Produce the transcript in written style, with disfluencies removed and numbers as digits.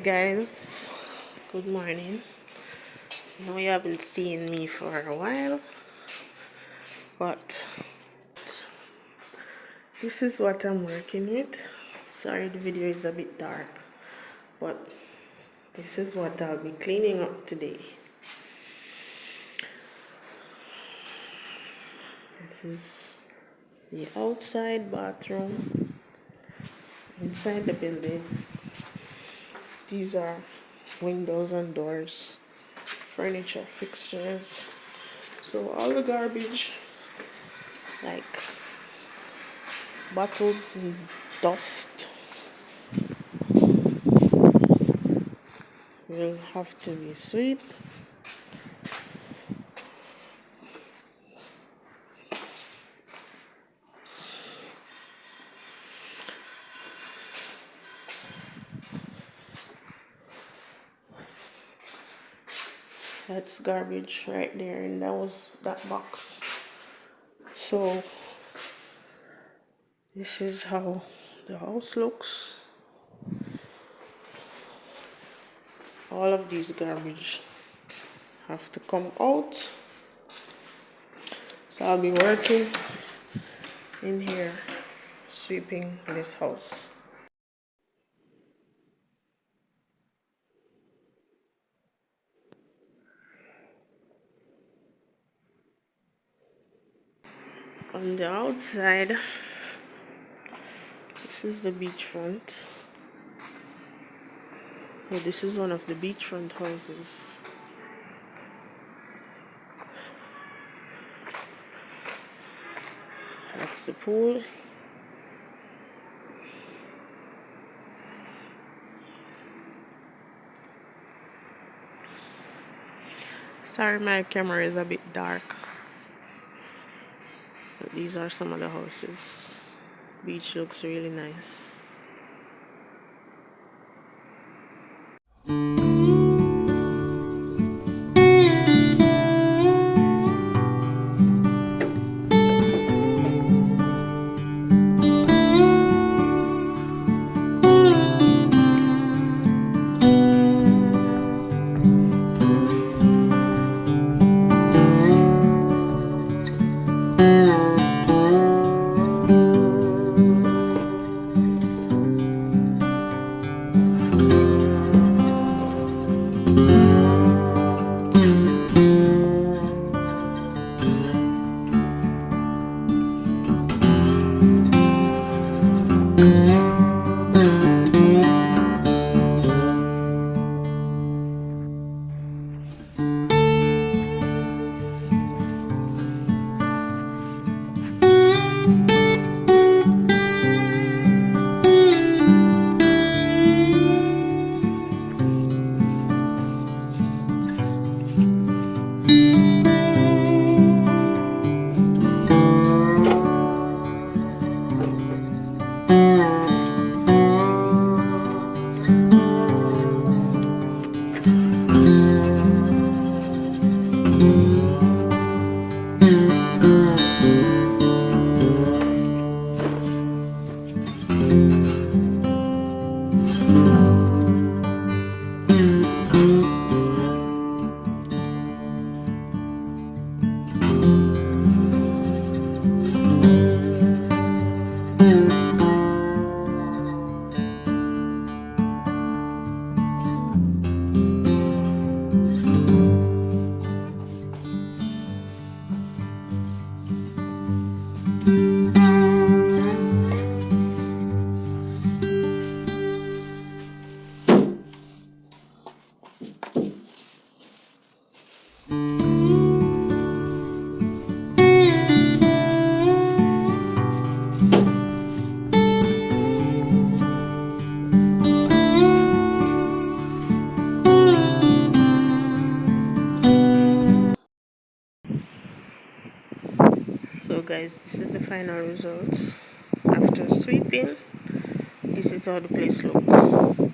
Guys, good morning. I know you haven't seen me for a while, but this is what I'm working with. Sorry the video is a bit dark, but this is what I'll be cleaning up today. This is the outside bathroom inside the building. These are windows and doors, furniture, fixtures. So all the garbage, like bottles and dust, will have to be swept. That's garbage right there, and that box. So this is how the house looks. All of these garbage have to come out. So I'll be working in here, sweeping this house. On the outside, this is the beachfront. So this is one of the beachfront houses. That's the pool. Sorry, my camera is a bit dark. But these are some of the houses. Beach looks really nice. So guys, this is the final result after sweeping. This is how the place looks.